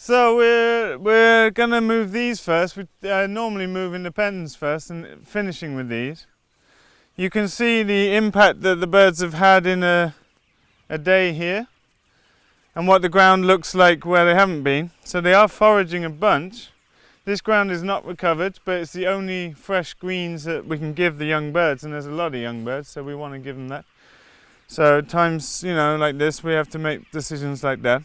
So we're gonna move these first. We normally move in the pens first and finishing with these. You can see the impact that the birds have had in a day here and what the ground looks like where they haven't been. So they are foraging a bunch. This ground is not recovered, but it's the only fresh greens that we can give the young birds, and there's a lot of young birds, so we want to give them that. So times, like this, we have to make decisions like that.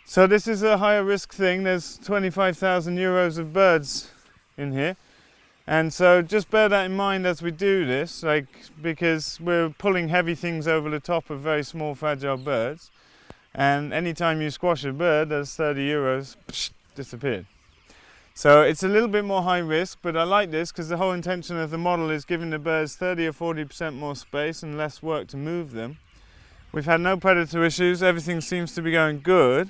So this is a higher risk thing. There's 25,000 euros of birds in here. And so just bear that in mind as we do this, because we're pulling heavy things over the top of very small, fragile birds. And anytime you squash a bird, there's 30 euros, disappeared. So it's a little bit more high risk, but I like this because the whole intention of the model is giving the birds 30 or 40% more space and less work to move them. We've had no predator issues, everything seems to be going good.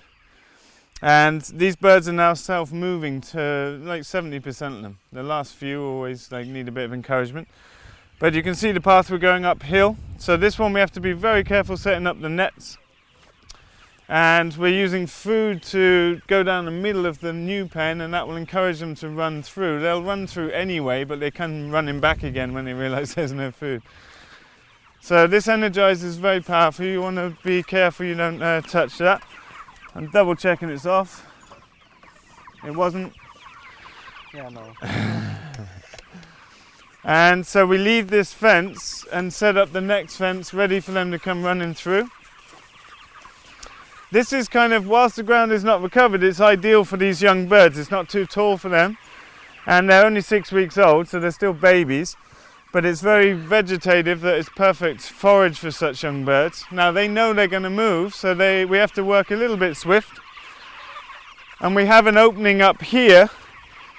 And these birds are now self-moving to 70% of them. The last few always need a bit of encouragement. But you can see the path we're going uphill. So this one we have to be very careful setting up the nets. And we're using food to go down the middle of the new pen, and that will encourage them to run through. They'll run through anyway, but they come running back again when they realize there's no food. So this energizer is very powerful. You want to be careful you don't touch that. I'm double checking it's off. It wasn't. Yeah, no. And so we leave this fence and set up the next fence ready for them to come running through. This is whilst the ground is not recovered, it's ideal for these young birds. It's not too tall for them. And they're only 6 weeks old, so they're still babies. But it's very vegetative, that it's perfect forage for such young birds. Now they know they're going to move, so we have to work a little bit swift. And we have an opening up here,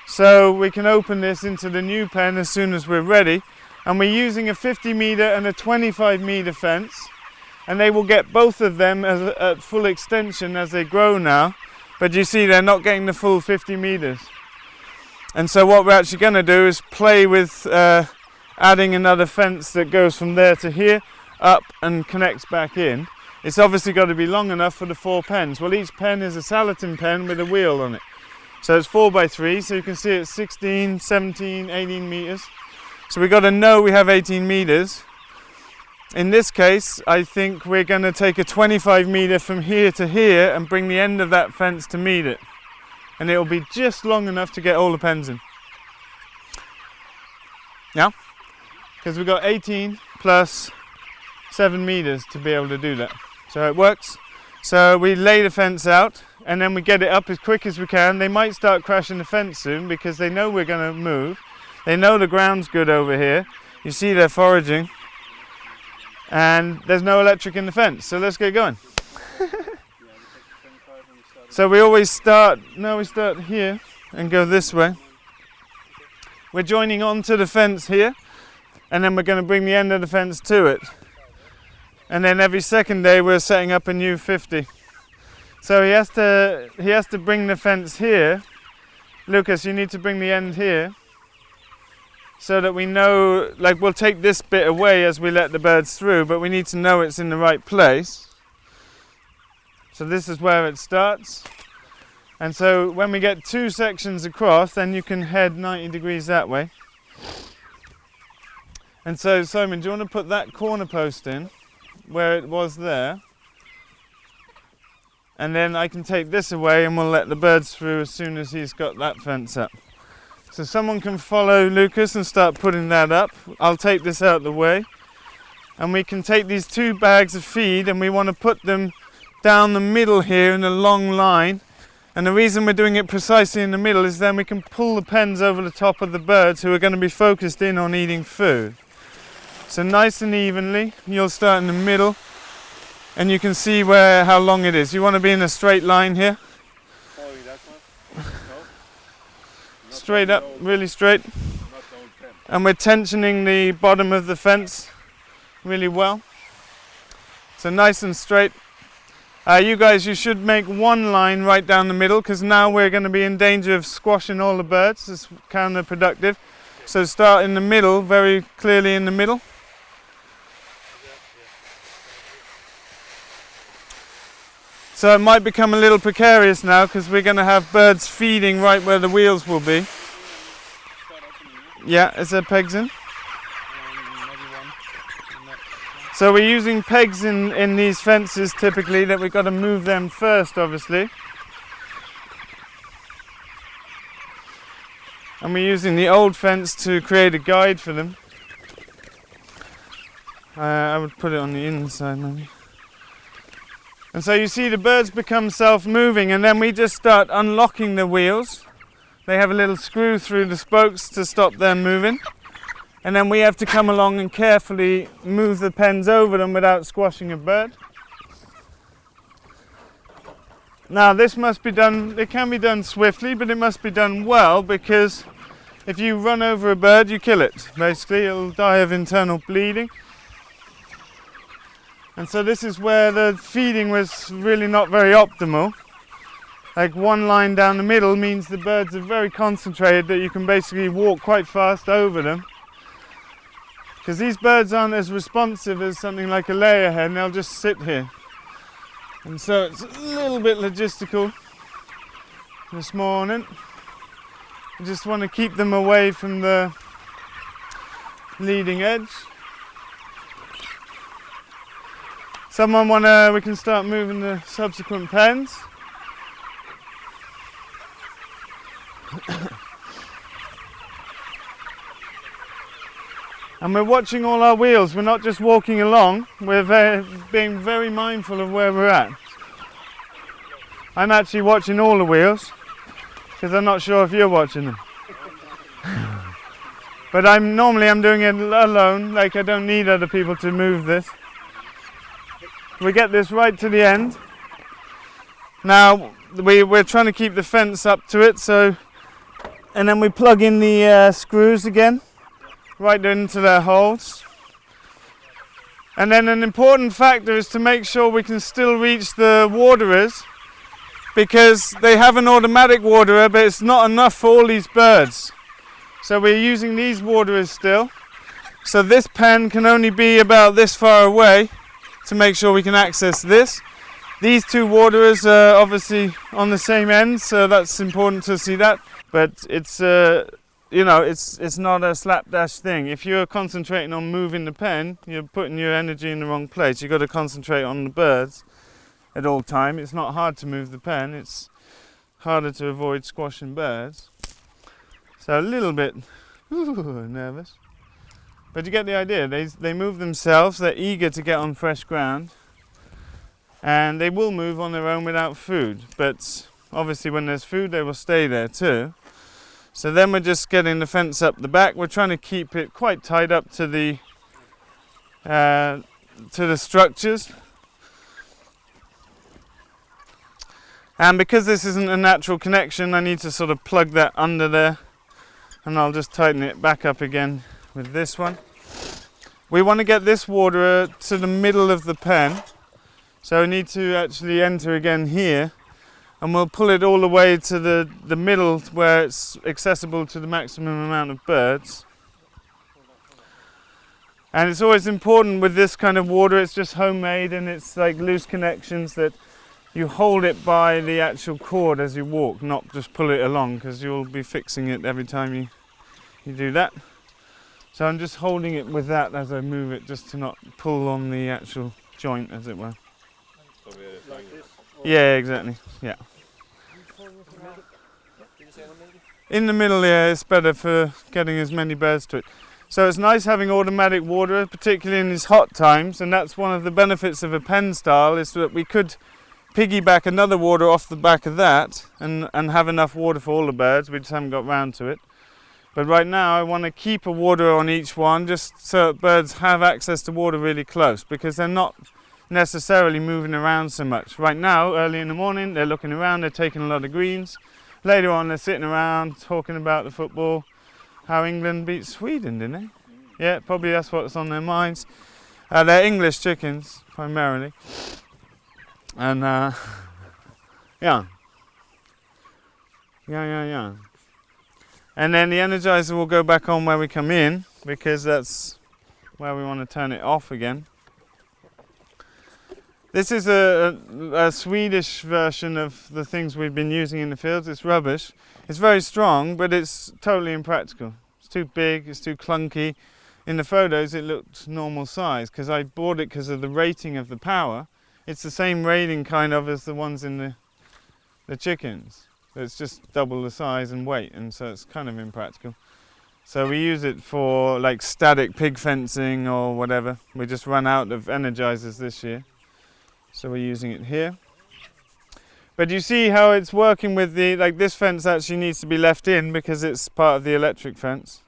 so we can open this into the new pen as soon as we're ready. And we're using a 50 metre and a 25 metre fence. And they will get both of them at full extension as they grow now. But you see they're not getting the full 50 metres. And so what we're actually going to do is play with adding another fence that goes from there to here, up and connects back in. It's obviously got to be long enough for the 4 pens. Well, each pen is a salatin pen with a wheel on it. So it's 4x3, so you can see it's 16, 17, 18 metres. So we've got to know we have 18 metres. In this case, I think we're going to take a 25 metre from here to here and bring the end of that fence to meet it. And it'll be just long enough to get all the pens in. Yeah? Because we've got 18 plus 7 metres to be able to do that. So it works. So we lay the fence out and then we get it up as quick as we can. They might start crashing the fence soon because they know we're going to move. They know the ground's good over here. You see they're foraging. And there's no electric in the fence, so let's get going. So we always start here and go this way. We're joining onto the fence here. And then we're going to bring the end of the fence to it. And then every second day we're setting up a new 50. So he has to bring the fence here. Lucas, you need to bring the end here. So that we know, we'll take this bit away as we let the birds through, but we need to know it's in the right place. So this is where it starts. And so when we get 2 sections across, then you can head 90 degrees that way. And so, Simon, do you want to put that corner post in where it was there? And then I can take this away and we'll let the birds through as soon as he's got that fence up. So someone can follow Lucas and start putting that up. I'll take this out of the way. And we can take these 2 bags of feed and we want to put them down the middle here in a long line. And the reason we're doing it precisely in the middle is then we can pull the pens over the top of the birds who are going to be focused in on eating food. So nice and evenly, you'll start in the middle and you can see how long it is. You want to be in a straight line here. Oh, that one? No? Straight up, really straight. And we're tensioning the bottom of the fence really well. So nice and straight. You guys, you should make one line right down the middle because now we're going to be in danger of squashing all the birds. It's counterproductive. So start in the middle, very clearly in the middle. So it might become a little precarious now because we're going to have birds feeding right where the wheels will be. Yeah, is there pegs in? So we're using pegs in these fences typically, that we've got to move them first obviously. And we're using the old fence to create a guide for them. I would put it on the inside maybe. And so you see the birds become self-moving, and then we just start unlocking the wheels. They have a little screw through the spokes to stop them moving. And then we have to come along and carefully move the pens over them without squashing a bird. Now this must be done, it can be done swiftly, but it must be done well, because if you run over a bird, you kill it. Basically, it'll die of internal bleeding. And so this is where the feeding was really not very optimal. Like one line down the middle means the birds are very concentrated, that you can basically walk quite fast over them. Because these birds aren't as responsive as something like a layer hen, they'll just sit here. And so it's a little bit logistical this morning. I just want to keep them away from the leading edge. We can start moving the subsequent pens. And we're watching all our wheels. We're not just walking along, we're being very mindful of where we're at. I'm actually watching all the wheels, because I'm not sure if you're watching them. But I'm doing it alone, like I don't need other people to move this. We get this right to the end. Now we're trying to keep the fence up to it, and then we plug in the screws again, right into their holes. And then an important factor is to make sure we can still reach the waterers, because they have an automatic waterer, but it's not enough for all these birds. So we're using these waterers still. So this pen can only be about this far away to make sure we can access this. These two waterers are obviously on the same end, so that's important to see that. But it's it's not a slapdash thing. If you're concentrating on moving the pen, you're putting your energy in the wrong place. You've got to concentrate on the birds at all time. It's not hard to move the pen, it's harder to avoid squashing birds. So a little bit nervous. But you get the idea. They move themselves, they're eager to get on fresh ground, and they will move on their own without food. But obviously when there's food, they will stay there too. So then we're just getting the fence up the back. We're trying to keep it quite tight up to the structures. And because this isn't a natural connection, I need to sort of plug that under there, and I'll just tighten it back up again with this one. We want to get this waterer to the middle of the pen, so we need to actually enter again here, and we'll pull it all the way to the middle where it's accessible to the maximum amount of birds. And it's always important with this kind of water, it's just homemade and it's like loose connections, that you hold it by the actual cord as you walk, not just pull it along, because you'll be fixing it every time you do that. So I'm just holding it with that as I move it, just to not pull on the actual joint, as it were. Like this? Yeah, exactly. Yeah. In the middle, yeah, it's better for getting as many birds to it. So it's nice having automatic water, particularly in these hot times, and that's one of the benefits of a pen style, is that we could piggyback another water off the back of that and have enough water for all the birds. We just haven't got round to it. But right now I want to keep a water on each one, just so that birds have access to water really close, because they're not necessarily moving around so much. Right now, early in the morning, they're looking around, they're taking a lot of greens. Later on, they're sitting around talking about the football, how England beat Sweden, didn't they? Yeah, probably that's what's on their minds. They're English chickens, primarily. And yeah. And then the energizer will go back on where we come in, because that's where we want to turn it off again. This is a Swedish version of the things we've been using in the fields. It's rubbish. It's very strong, but it's totally impractical. It's too big, it's too clunky. In the photos it looked normal size because I bought it because of the rating of the power. It's the same rating kind of as the ones in the chickens. It's just double the size and weight, and so it's kind of impractical. So we use it for like static pig fencing or whatever. We just run out of energizers this year, so we're using it here. But you see how it's working with the, like this fence actually needs to be left in because it's part of the electric fence.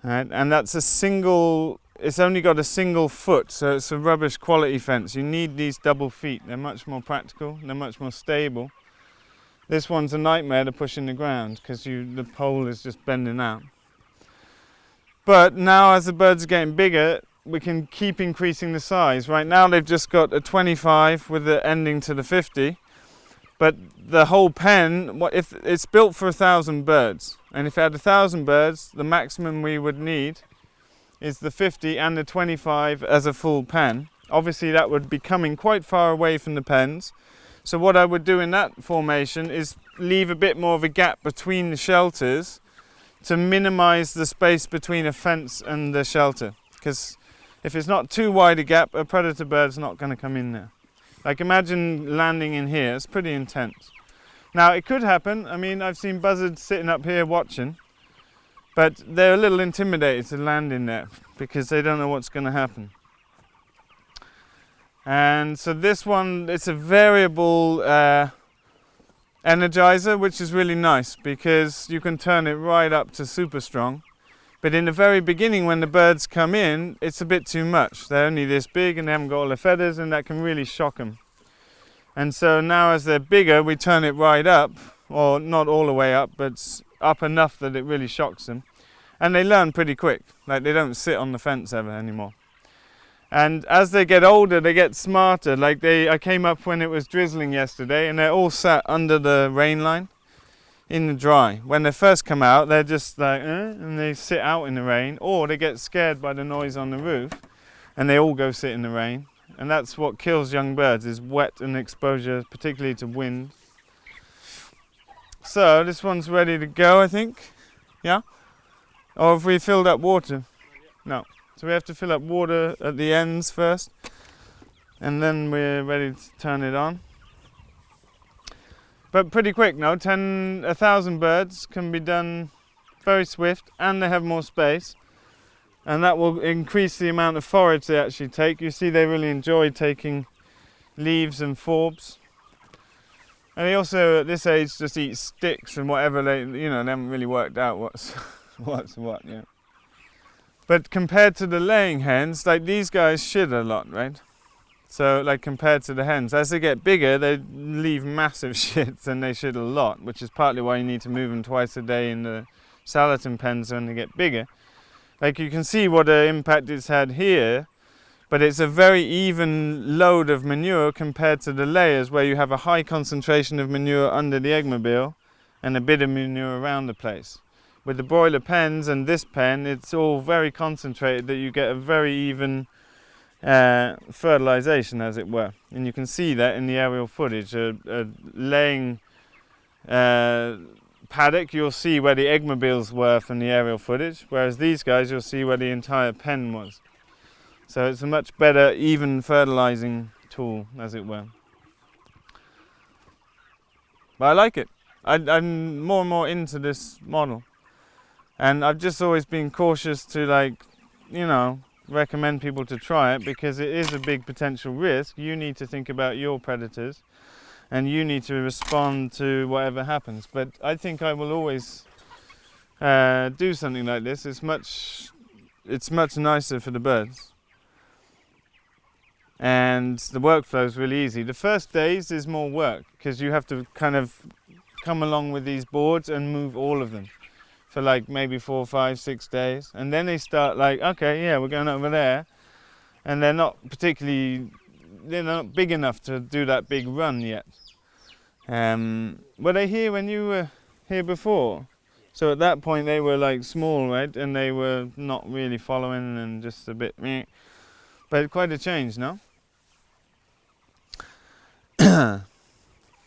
Right? And that's a single, it's only got a single foot, so it's a rubbish quality fence. You need these double feet. They're much more practical, they're much more stable. This one's a nightmare to push in the ground because the pole is just bending out. But now as the birds are getting bigger, we can keep increasing the size. Right now they've just got a 25 with the ending to the 50. But the whole pen, if it's built for 1,000 birds, and if it had 1,000 birds, the maximum we would need is the 50 and the 25 as a full pen. Obviously that would be coming quite far away from the pens. So what I would do in that formation is leave a bit more of a gap between the shelters to minimize the space between a fence and the shelter. Because if it's not too wide a gap, a predator bird's not going to come in there. Like imagine landing in here, it's pretty intense. Now it could happen, I mean I've seen buzzards sitting up here watching, but they're a little intimidated to land in there because they don't know what's going to happen. And so this one, it's a variable energizer, which is really nice because you can turn it right up to super strong. But in the very beginning when the birds come in, it's a bit too much. They're only this big and they haven't got all the feathers, and that can really shock them. And so now as they're bigger, we turn it right up, or not all the way up, but up enough that it really shocks them. And they learn pretty quick, like they don't sit on the fence ever anymore. And as they get older, they get smarter. Like I came up when it was drizzling yesterday and they're all sat under the rain line in the dry. When they first come out, they're just like, and they sit out in the rain, or they get scared by the noise on the roof and they all go sit in the rain. And that's what kills young birds, is wet and exposure, particularly to wind. So this one's ready to go, I think. Yeah? Or have we filled up water? No. So we have to fill up water at the ends first, and then we're ready to turn it on. But pretty quick now, 1,000 birds can be done very swift, and they have more space, and that will increase the amount of forage they actually take. You see they really enjoy taking leaves and forbs. And they also at this age just eat sticks and whatever they haven't really worked out what's what, yeah. But compared to the laying hens, like these guys shit a lot, right? So like compared to the hens, as they get bigger, they leave massive shits and they shit a lot, which is partly why you need to move them twice a day in the Salatin pens when they get bigger. Like you can see what an impact it's had here, but it's a very even load of manure compared to the layers where you have a high concentration of manure under the eggmobile and a bit of manure around the place. With the broiler pens and this pen, it's all very concentrated, that you get a very even fertilization, as it were. And you can see that in the aerial footage. A laying paddock, you'll see where the eggmobiles were from the aerial footage, whereas these guys, you'll see where the entire pen was. So it's a much better, even fertilizing tool, as it were. But I like it. I'm more and more into this model. And I've just always been cautious to recommend people to try it, because it is a big potential risk. You need to think about your predators and you need to respond to whatever happens. But I think I will always do something like this. It's much nicer for the birds. And the workflow is really easy. The first days is more work because you have to kind of come along with these boards and move all of them for like maybe 4, 5, 6 days, and then they start like, okay, yeah, we're going over there, and they're not big enough to do that big run yet. Were they here when you were here before? So at that point they were like small, right, and they were not really following and just a bit meh. But quite a change, no?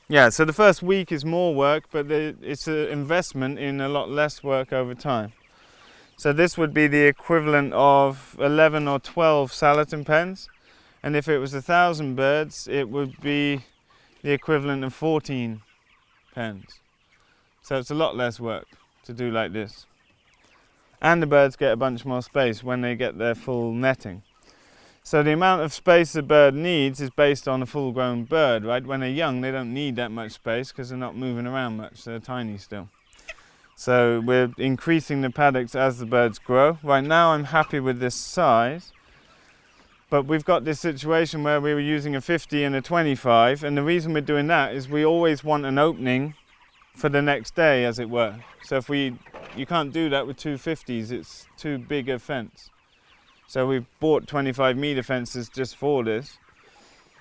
Yeah, so the first week is more work, but it's an investment in a lot less work over time. So this would be the equivalent of 11 or 12 salatin pens, and if it was 1,000 birds, it would be the equivalent of 14 pens. So it's a lot less work to do like this. And the birds get a bunch more space when they get their full netting. So the amount of space a bird needs is based on a full-grown bird, right? When they're young, they don't need that much space because they're not moving around much. They're tiny still. So we're increasing the paddocks as the birds grow. Right now I'm happy with this size, but we've got this situation where we were using a 50 and a 25, and the reason we're doing that is we always want an opening for the next day, as it were. So if you can't do that with two 50s, it's too big a fence. So we've bought 25-meter fences just for this,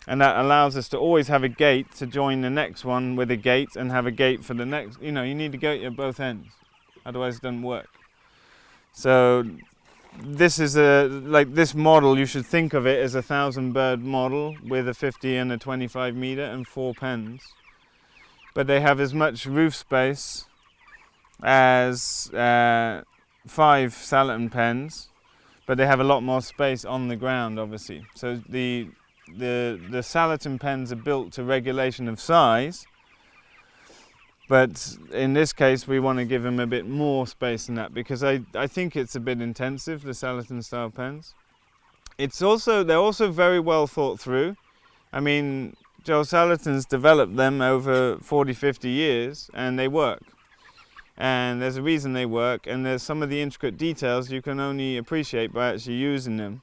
and that allows us to always have a gate to join the next one with a gate and have a gate for the next. You know, you need a gate at both ends, otherwise it doesn't work. So this is like this model, you should think of it as a 1,000-bird model with a 50 and a 25-meter and 4 pens. But they have as much roof space as 5 salatin pens, but they have a lot more space on the ground, obviously. So the salatin pens are built to regulation of size, but in this case we want to give them a bit more space than that, because I think it's a bit intensive, the salatin style pens. They're also very well thought through. I mean, Joel Salatin's developed them over 40-50 years, and they work. And there's a reason they work, and there's some of the intricate details you can only appreciate by actually using them.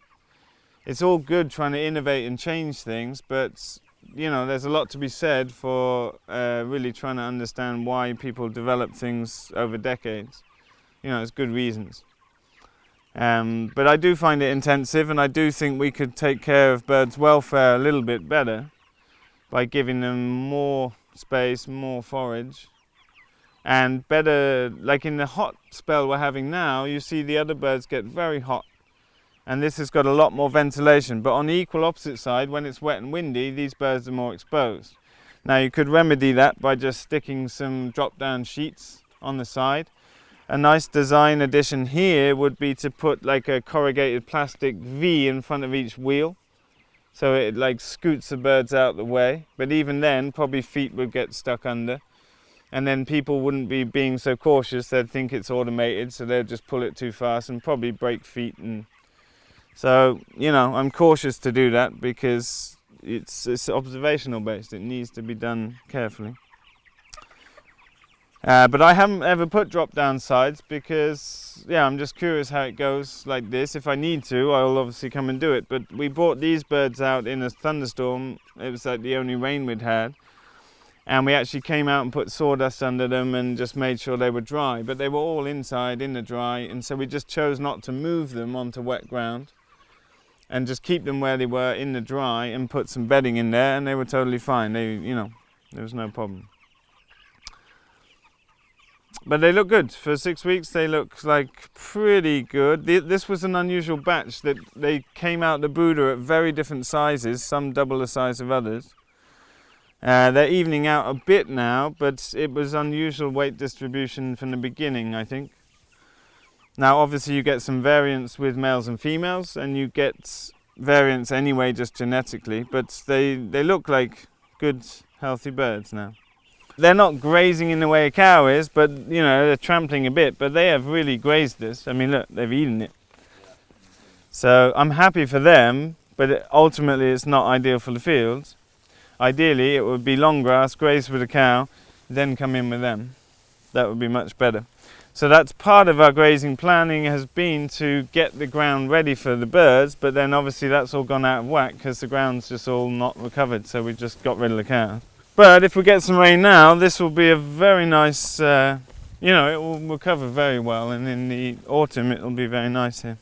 It's all good trying to innovate and change things, but you know, there's a lot to be said for really trying to understand why people develop things over decades. You know, there's good reasons. But I do find it intensive, and I do think we could take care of birds' welfare a little bit better by giving them more space, more forage. And better, like in the hot spell we're having now, you see the other birds get very hot. And this has got a lot more ventilation. But on the equal opposite side, when it's wet and windy, these birds are more exposed. Now you could remedy that by just sticking some drop-down sheets on the side. A nice design addition here would be to put like a corrugated plastic V in front of each wheel. So it like scoots the birds out the way. But even then, probably feet would get stuck under. And then people wouldn't be being so cautious, they'd think it's automated, so they'd just pull it too fast and probably break feet. And so, you know, I'm cautious to do that because it's observational based, it needs to be done carefully. But I haven't ever put drop down sides because, yeah, I'm just curious how it goes like this. If I need to, I'll obviously come and do it. But we brought these birds out in a thunderstorm, it was like the only rain we'd had. And we actually came out and put sawdust under them and just made sure they were dry. But they were all inside in the dry, and so we just chose not to move them onto wet ground and just keep them where they were in the dry and put some bedding in there, and they were totally fine. You know, there was no problem. But they look good. For 6 weeks they look like pretty good. This was an unusual batch that they came out the brooder at very different sizes, some double the size of others. They're evening out a bit now, but it was unusual weight distribution from the beginning, I think. Now obviously you get some variance with males and females, and you get variance anyway just genetically, but they look like good healthy birds now. They're not grazing in the way a cow is, but you know, they're trampling a bit, but they have really grazed this. I mean look, they've eaten it. So I'm happy for them, but ultimately it's not ideal for the fields. Ideally, it would be long grass, graze with a cow, then come in with them. That would be much better. So that's part of our grazing planning, has been to get the ground ready for the birds, but then obviously that's all gone out of whack because the ground's just all not recovered, so we just got rid of the cows. But if we get some rain now, this will be a very nice, you know, it will recover very well, and in the autumn it will be very nice here.